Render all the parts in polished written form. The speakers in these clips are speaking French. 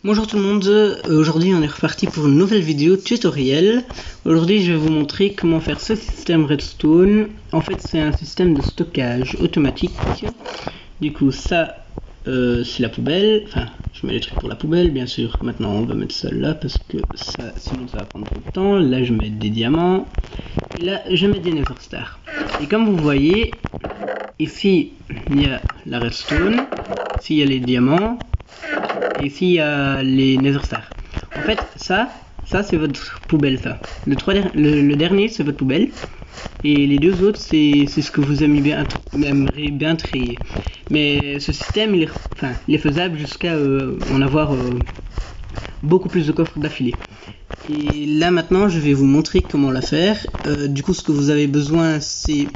Bonjour tout le monde, aujourd'hui on est reparti pour une nouvelle vidéo tutoriel. Aujourd'hui je vais vous montrer comment faire ce système Redstone. En fait c'est un système de stockage automatique. Du coup ça c'est la poubelle, enfin je mets les trucs pour la poubelle bien sûr. Maintenant on va mettre ça là parce que ça, sinon ça va prendre trop de temps. Là je mets des diamants et là je mets des nether stars. Et comme vous voyez ici il y a la redstone, ici il y a les diamants. Et ici il y a les nether stars. En fait ça c'est votre poubelle ça. Le dernier c'est votre poubelle. Et les deux autres c'est ce que vous aimeriez bien trier. Mais ce système il est faisable jusqu'à en avoir beaucoup plus de coffres d'affilée. Et là maintenant je vais vous montrer comment la faire. Du coup ce que vous avez besoin c'est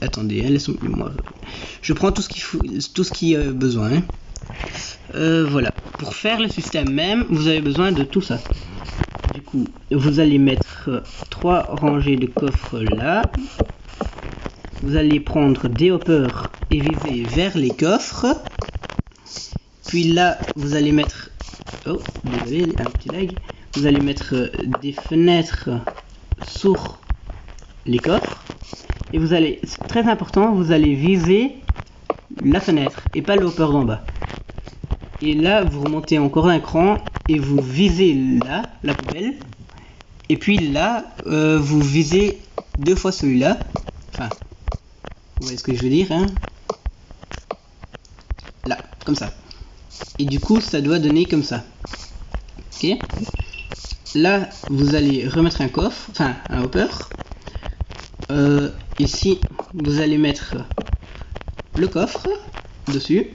attendez, laissez-moi. Je prends tout ce qu'il y a besoin. Voilà, pour faire le système même, vous avez besoin de tout ça. Du coup, vous allez mettre 3 rangées de coffres là. Vous allez prendre des hoppers et viser vers les coffres. Puis là, vous allez mettre... Oh, désolé, un petit lag. Vous allez mettre des fenêtres sur les coffres. Et vous allez, c'est très important, vous allez viser la fenêtre et pas le hopper d'en bas. Et là, vous remontez encore un cran et vous visez là, la poubelle. Et puis là, vous visez 2 fois celui-là. Enfin, vous voyez ce que je veux dire, hein? Là, comme ça. Et du coup, ça doit donner comme ça. Ok? Là, vous allez remettre un coffre, enfin, un hopper. Ici, vous allez mettre le coffre dessus.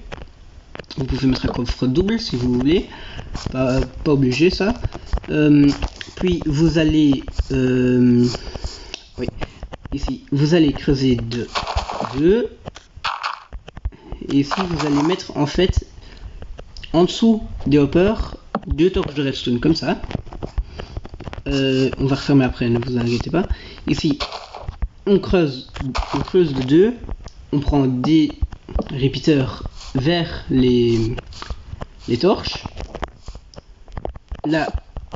Vous pouvez mettre un coffre double si vous voulez, pas obligé ça. Puis vous allez, oui, ici, vous allez creuser 2. Et ici, vous allez mettre en fait, en dessous des hoppers, 2 torches de redstone, comme ça. On va refermer après, ne vous inquiétez pas. Ici, on creuse de 2. On prend des repeaters vers les torches. Là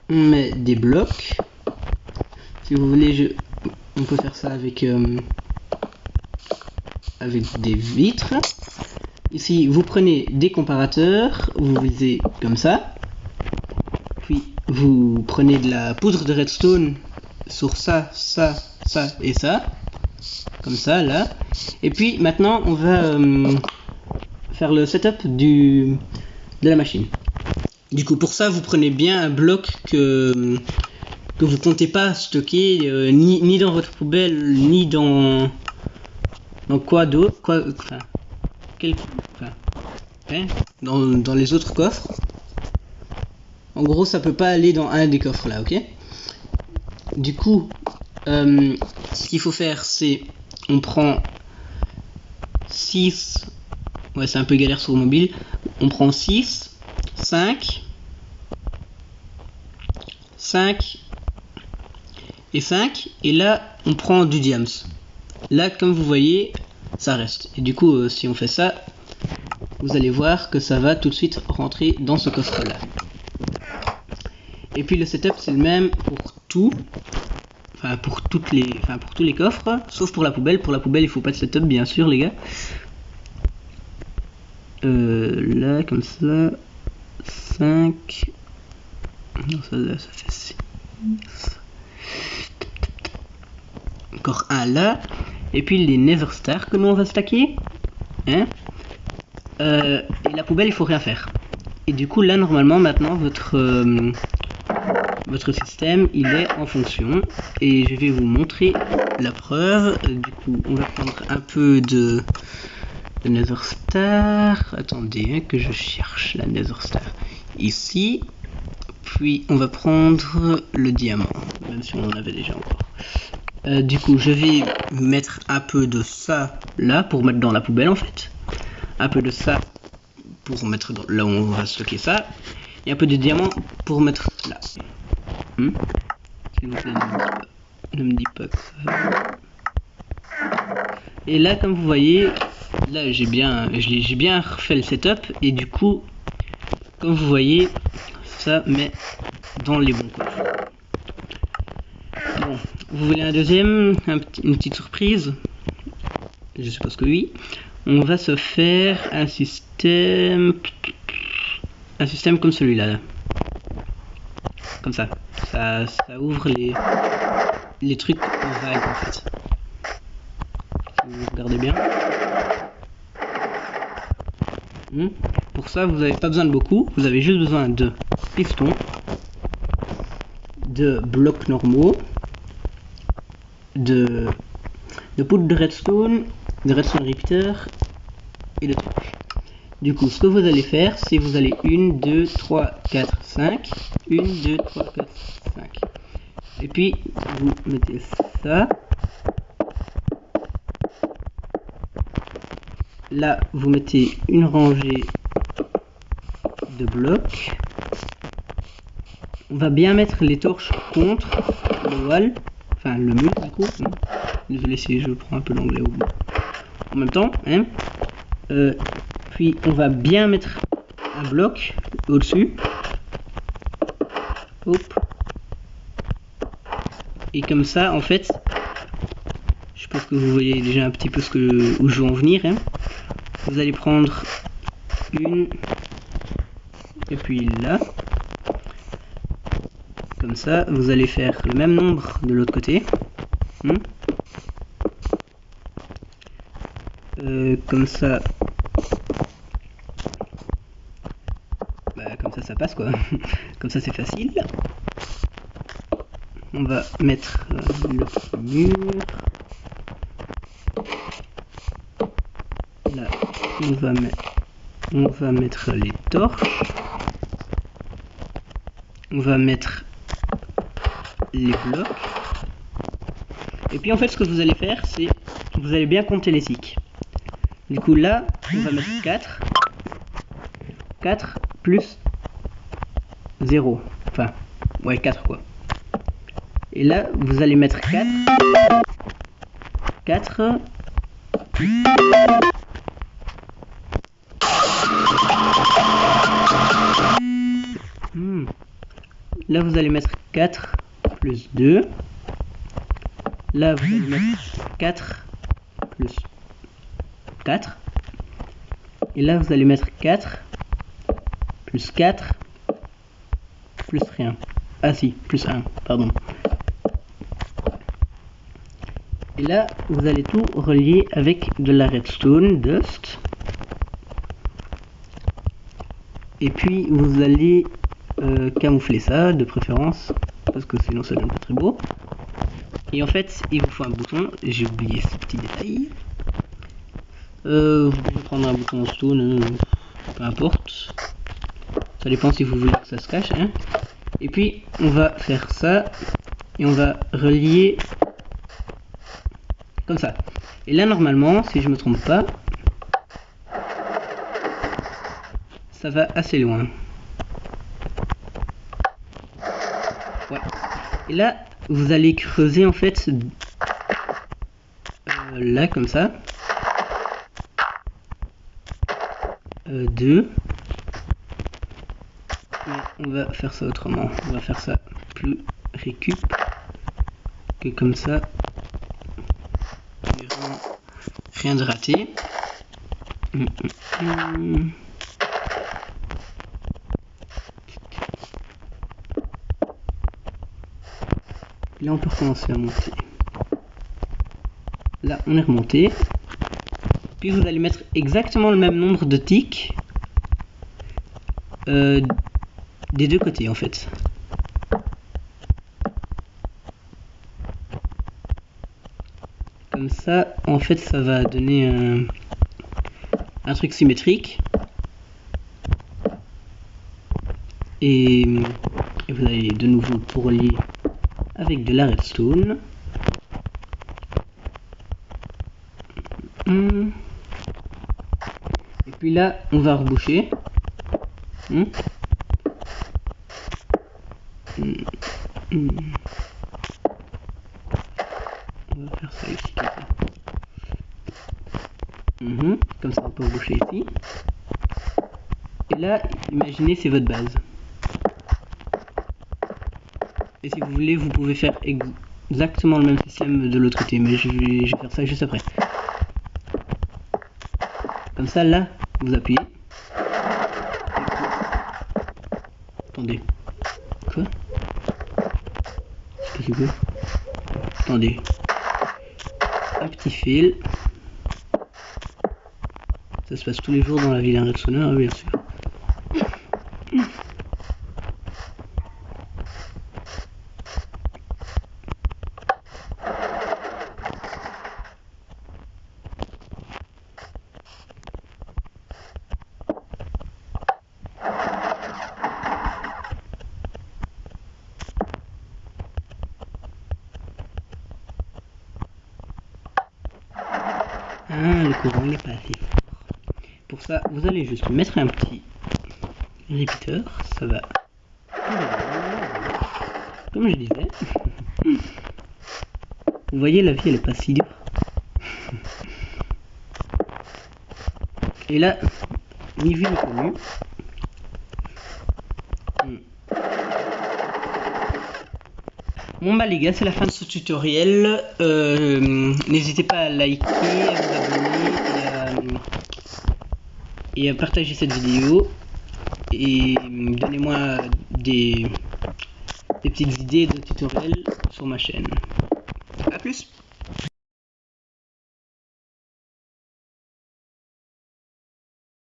on met des blocs. Si vous voulez on peut faire ça avec des vitres. Ici vous prenez des comparateurs, vous visez comme ça, puis vous prenez de la poudre de redstone sur ça et ça, comme ça là. Et puis maintenant on va faire le setup de la machine. Du coup pour ça vous prenez bien un bloc que vous comptez pas stocker ni dans votre poubelle ni dans quoi d'autre, dans les autres coffres. En gros ça peut pas aller dans un des coffres là, ok? Du coup ce qu'il faut faire c'est on prend 6. Ouais, c'est un peu galère sur le mobile. On prend 6, 5 et 5. Et là, on prend du diams. Là, comme vous voyez, ça reste. Et du coup, si on fait ça, vous allez voir que ça va tout de suite rentrer dans ce coffre-là. Et puis le setup, c'est le même pour tout. Enfin, pour tous les coffres. Sauf pour la poubelle. Pour la poubelle, il faut pas de setup, bien sûr, les gars. Là comme ça 5 non, ça fait 6, encore un là, et puis les nether stars que nous on va stacker, hein. Et la poubelle il faut rien faire. Et du coup là normalement maintenant votre système il est en fonction et je vais vous montrer la preuve. Du coup on va prendre un peu de nether star, attendez que je cherche la nether star ici, puis on va prendre le diamant, même si on en avait déjà encore. Du coup je vais mettre un peu de ça là pour mettre dans la poubelle en fait, un peu de ça pour mettre là où on va stocker ça, et un peu de diamant pour mettre là. S'il vous plaît, ne me dis pas que ça... Et là, comme vous voyez, là j'ai bien refait le setup et du coup, comme vous voyez, ça met dans les bons coffres. Bon, vous voulez un deuxième, une petite surprise? Je suppose que oui. On va se faire un système comme celui-là. Comme ça. Ça ouvre les trucs vagues en fait. Si vous regardez bien. Pour ça, vous n'avez pas besoin de beaucoup. Vous avez juste besoin de pistons, de blocs normaux, de poudre de redstone repeater et de torches. Du coup, ce que vous allez faire, c'est vous allez 1, 2, 3, 4, 5. 1, 2, 3, 4, 5. Et puis, vous mettez ça. Là, vous mettez une rangée de blocs. On va bien mettre les torches contre le wall, enfin le mur du coup. Désolé si je prends un peu l'anglais en même temps. Puis on va bien mettre un bloc au-dessus. Hop. Et comme ça, en fait, je pense que vous voyez déjà un petit peu où je veux en venir. Vous allez prendre une, et puis là. Comme ça, vous allez faire le même nombre de l'autre côté. Comme ça, comme ça passe quoi. Comme ça c'est facile. On va mettre le mur. Là, on va mettre les torches. On va mettre les blocs. Et puis en fait ce que vous allez faire, c'est vous allez bien compter les ticks. Du coup là, on va mettre 4. 4 plus 0. Enfin, ouais 4 quoi. Et là, vous allez mettre 4. 4. Là, vous allez mettre 4 plus 2. Là, vous allez mettre 4 plus 4. Et là, vous allez mettre 4 plus 4 plus rien. Ah si, plus 1, pardon. Et là, vous allez tout relier avec de la redstone dust. Et puis, vous allez camoufler ça, de préférence, parce que sinon ça donne pas très beau. Et en fait, il vous faut un bouton, j'ai oublié ce petit détail. Vous pouvez prendre un bouton stone, peu importe. Ça dépend si vous voulez que ça se cache. Et puis, on va faire ça, et on va relier comme ça. Et là, normalement, si je me trompe pas, ça va assez loin. Ouais. Et là, vous allez creuser en fait là comme ça. 2. On va faire ça autrement. On va faire ça plus récup que comme ça. Rien de raté. Là, on peut recommencer à monter. Là, on est remonté. Puis vous allez mettre exactement le même nombre de ticks des deux côtés en fait. Comme ça, en fait, ça va donner un truc symétrique. Et vous allez de nouveau pour relier avec de la redstone. Et puis là, on va reboucher. On va faire ça ici. Comme ça on peut boucher ici. Et là, imaginez c'est votre base. Et si vous voulez, vous pouvez faire exactement le même système de l'autre côté, mais je vais faire ça juste après. Comme ça, là, vous appuyez. Attendez. Quoi? Qu'est-ce que c'est? Attendez. Un petit fil. Ça se passe tous les jours dans la vie d'un redstoner, bien sûr. Ah, le courant n'est pas assez fort. Pour ça, vous allez juste mettre un petit répéteur, ça va. Comme je disais. Vous voyez, la vie elle est pas si dure. Et là, ni vu ni connu. Bon bah les gars, c'est la fin de ce tutoriel. N'hésitez pas à liker, à vous abonner et à partager cette vidéo. Et donnez-moi des petites idées de tutoriels sur ma chaîne. A plus!